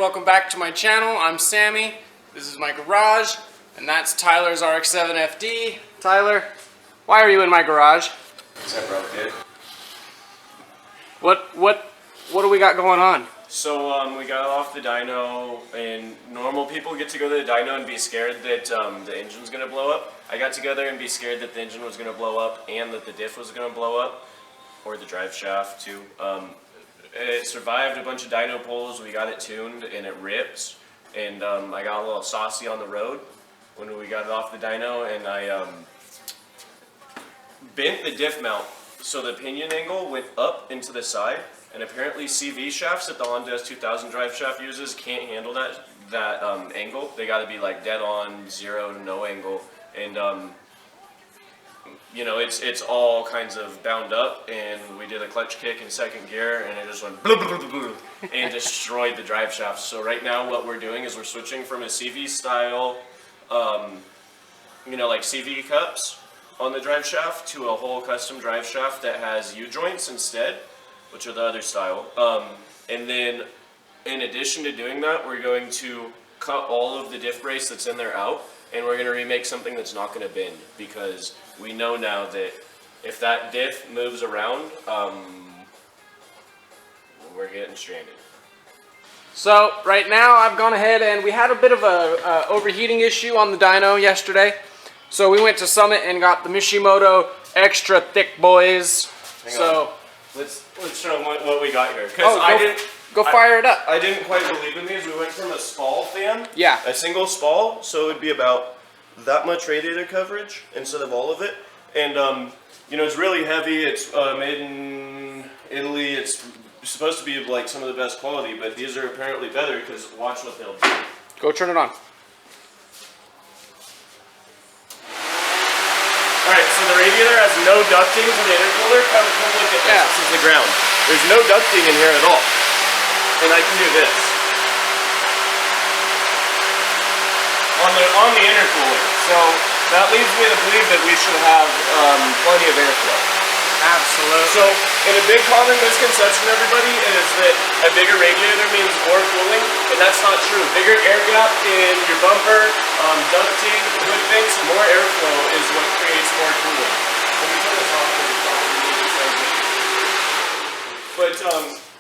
welcome back to my channel. I'm Sammy. This is my garage, and that's Tyler's RX7 FD. Tyler, why are you in my garage? What's up, bro, kid? What do we got going on? So we got off the dyno, and normal people get to go to the dyno and be scared that the engine's gonna blow up. I got to go there and be scared that the engine was gonna blow up and that the diff was gonna blow up, or the drive shaft too. It survived a bunch of dyno pulls. We got it tuned and it rips, and I got a little saucy on the road when we got it off the dyno, and I bent the diff mount so the pinion angle went up into the side, and apparently CV shafts that the Honda S2000 drive shaft uses can't handle that angle. They got to be like dead on, zero to no angle, and you know, it's all kinds of bound up, and we did a clutch kick in second gear, and it just went blah, blah, blah, blah, and destroyed the drive shaft. So right now what we're doing is we're switching from a CV style, you know, like CV cups on the drive shaft to a whole custom drive shaft that has U-joints instead, which are the other style. And then in addition to doing that, we're going to cut all of the diff brace that's in there out, and we're going to remake something that's not going to bend, because we know now that if that diff moves around, we're getting stranded. So right now I've gone ahead, and we had a bit of a overheating issue on the dyno yesterday. So we went to Summit and got the Mishimoto extra thick boys. Hang on. Let's show them what we got here. Go fire it up. I didn't quite believe in these. We went from a spall fan, a single spall, so it would be about that much radiator coverage instead of all of it. And you know, it's really heavy. It's made in Italy. It's supposed to be like some of the best quality, but these are apparently better, because watch what they'll do. Go turn it on. Alright, so the radiator has no ducting to the intercooler. Come look at this. This is the ground. There's no ducting in here at all. And I can do this. On the intercooler. So that leads me to believe that we should have plenty of airflow. Absolutely. So, in a big common misconception, everybody, is that a bigger radiator means more cooling, and that's not true. Bigger air gap in your bumper, ducting, hood vents, more airflow is what creates more cooling. Let me turn this off because it's probably. But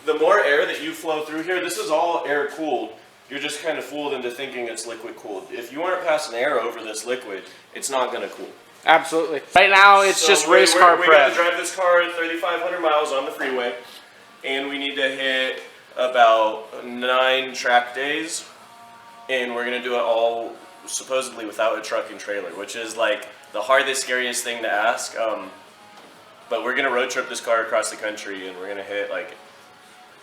the more air that you flow through here, this is all air cooled. You're just kind of fooled into thinking it's liquid cooled. If you aren't passing air over this liquid, it's not going to cool. Absolutely. Right now, it's just race car prep. We got to drive this car 3,500 miles on the freeway, and we need to hit about 9 track days, and we're going to do it all supposedly without a truck and trailer, which is like the hardest, scariest thing to ask. But we're going to road trip this car across the country, and we're going to hit like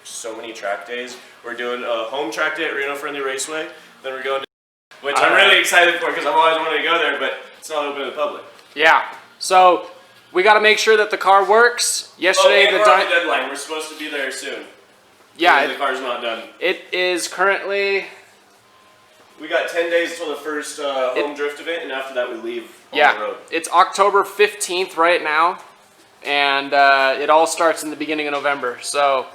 so many track days. We're doing a home track day at Reno Friendly Raceway, then we're going to, which I'm really excited for, because I've always wanted to go there, but it's not open to the public. Yeah. So we got to make sure that the car works. Yesterday, we're on the deadline. We're supposed to be there soon. Yeah. The car's not done. It is currently. We got 10 days until the first home drift event, and after that we leave on the road. It's October 15th right now, and it all starts in the beginning of November. So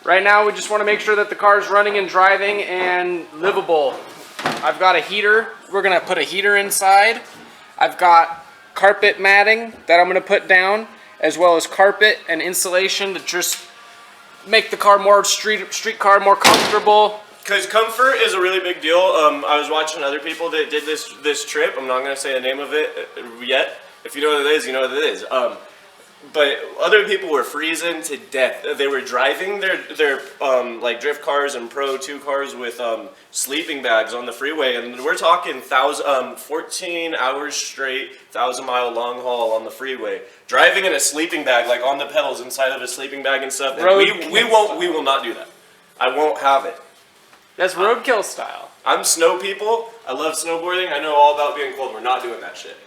right now we just want to make sure that the car is running and driving and livable. I've got a heater. We're going to put a heater inside. I've got carpet matting that I'm going to put down, as well as carpet and insulation to just make the car more street car, more comfortable. Because comfort is a really big deal. I was watching other people that did this trip. I'm not going to say the name of it yet. If you know what it is, you know what it is. But other people were freezing to death. They were driving their like drift cars and Pro 2 cars with sleeping bags on the freeway, and we're talking 14 hours straight, 1,000-mile long haul on the freeway, driving in a sleeping bag, like on the pedals inside of a sleeping bag and stuff. And we will not do that. I won't have it. That's roadkill style. I'm snow people. I love snowboarding. I know all about being cold. We're not doing that shit.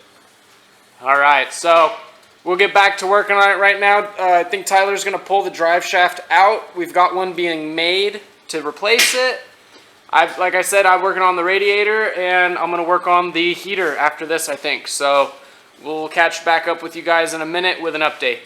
All right, so we'll get back to working on it right now. I think Tyler's going to pull the drive shaft out. We've got one being made to replace it. Like I said, I'm working on the radiator, and I'm going to work on the heater after this, I think. So we'll catch back up with you guys in a minute with an update.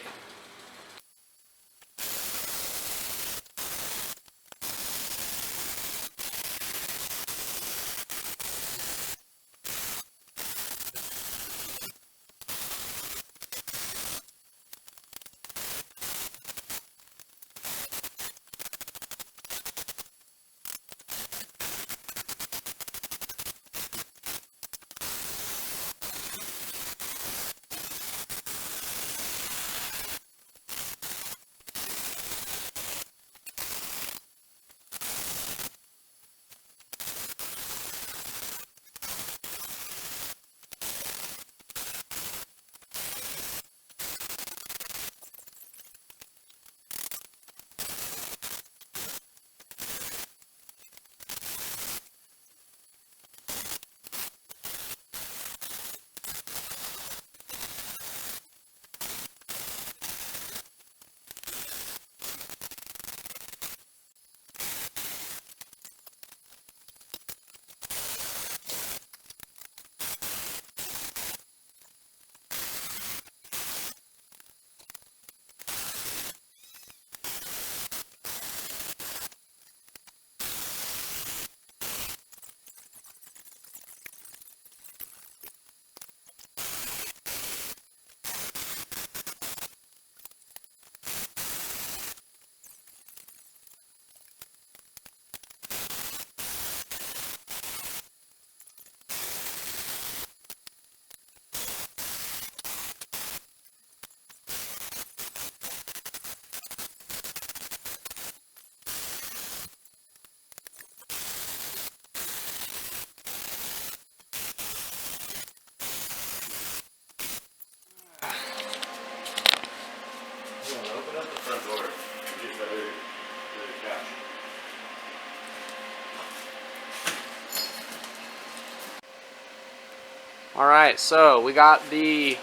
Alright, so we got the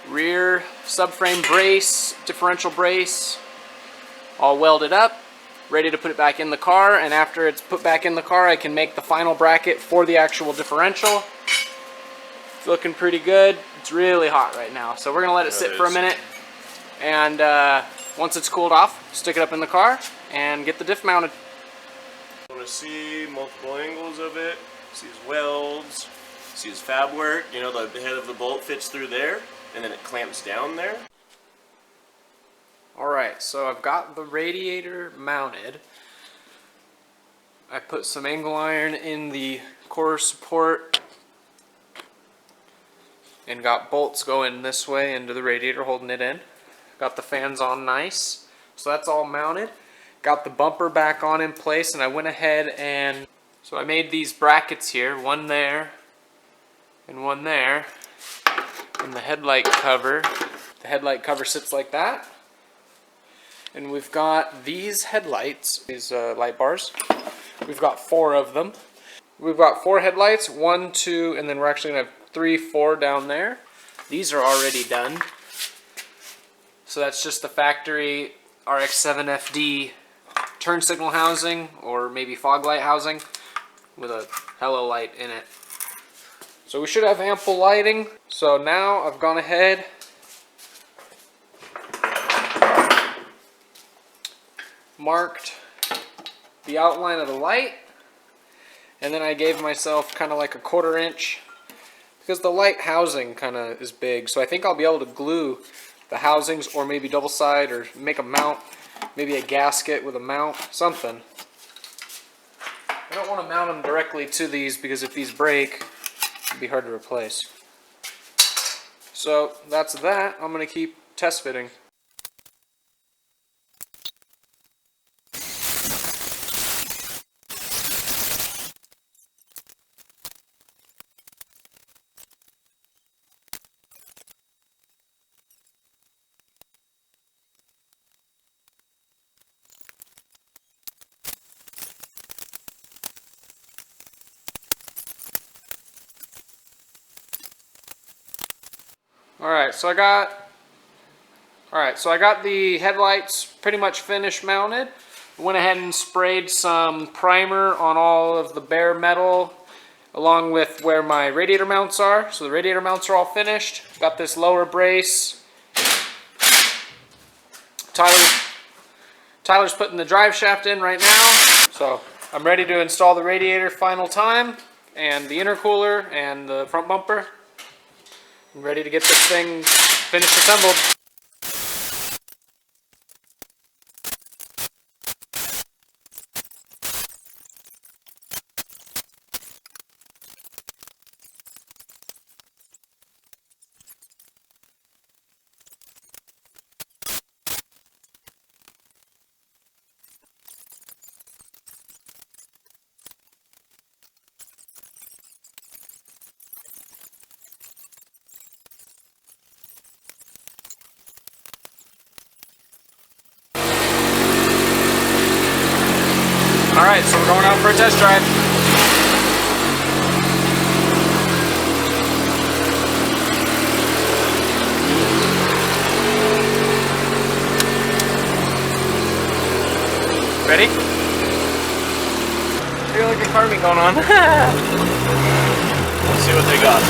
rear subframe brace, differential brace, all welded up, ready to put it back in the car, and after it's put back in the car I can make the final bracket for the actual differential. It's looking pretty good. It's really hot right now, so we're going to let it sit for a minute, and once it's cooled off, stick it up in the car and get the diff mounted. I want to see multiple angles of it, see his welds, see his fab work. You know, the head of the bolt fits through there, and then it clamps down there. Alright, so I've got the radiator mounted. I put some angle iron in the core support and got bolts going this way into the radiator holding it in. Got the fans on nice. So that's all mounted. Got the bumper back on in place, and I went ahead and so I made these brackets here, one there and one there. And the headlight cover sits like that. And we've got these headlights, these light bars. We've got 4 of them. We've got 4 headlights, 1, 2, and then we're actually going to have 3, 4 down there. These are already done. So that's just the factory RX7 FD turn signal housing, or maybe fog light housing, with a hello light in it. So we should have ample lighting. So now I've gone ahead marked the outline of the light, and then I gave myself kind of like a 1/4 inch, because the light housing kind of is big, so I think I'll be able to glue the housings, or maybe double side, or make a mount, maybe a gasket with a mount, something. I don't want to mount them directly to these, because if these break, it'd be hard to replace. So that's that. I'm going to keep test fitting. Alright, so I got the headlights pretty much finished mounted. Went ahead and sprayed some primer on all of the bare metal, along with where my radiator mounts are. So the radiator mounts are all finished. Got this lower brace. Tyler's putting the drive shaft in right now. So I'm ready to install the radiator final time, and the intercooler and the front bumper. I'm ready to get this thing finished assembled. Alright, so we're going out for a test drive. Ready? I feel like a carving going on. Let's see what they got.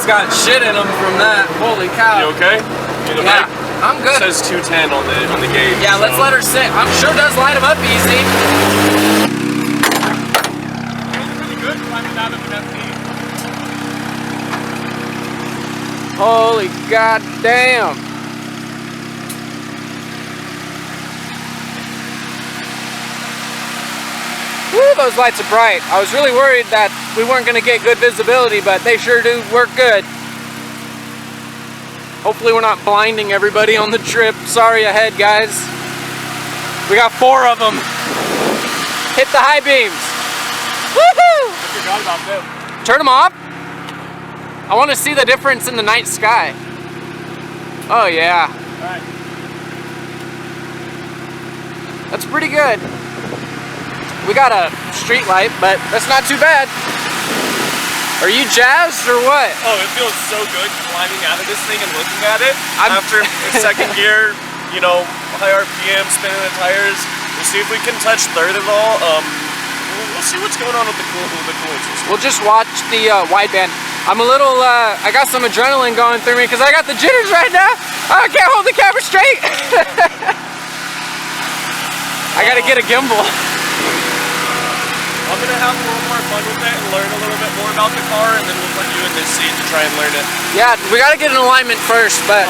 lights got shit in them from that. Holy cow. You okay? You the Yeah, bike? I'm good. It says 210 on the gauge. Yeah, let's let her sit. I'm sure it does light them up easy. Pretty good climbing out of an FD. Holy goddamn. Woo, those lights are bright. I was really worried that we weren't going to get good visibility, but they sure do work good. Hopefully we're not blinding everybody on the trip. Sorry ahead, guys. We got 4 of them. Hit the high beams. Woohoo! I forgot about them. Turn them off. I want to see the difference in the night sky. Oh yeah. Alright. That's pretty good. We got a street light, but that's not too bad. Are you jazzed or what? Oh, it feels so good climbing out of this thing and looking at it. After the second gear, you know, high RPM, spinning the tires. We'll see if we can touch third at all. We'll see what's going on with the cooling system. We'll just watch the wideband. I'm a little, I got some adrenaline going through me because I got the jitters right now. I can't hold the camera straight. I gotta get a gimbal. I'm gonna have a little more fun with it and learn a little bit more about the car, and then we'll put you in this seat to try and learn it. Yeah, we gotta get an alignment first, but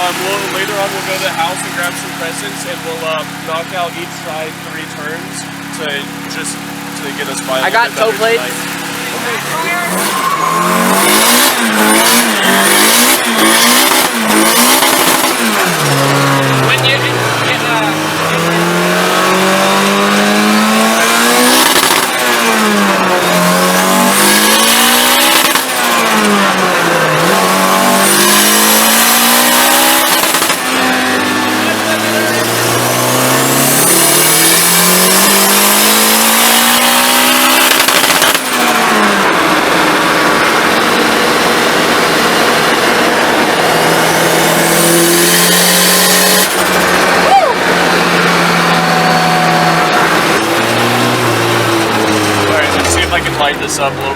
later on we'll go to the house and grab some presents, and we'll knock out each side 3 turns to get us by. I got toe plates. When you light this up a little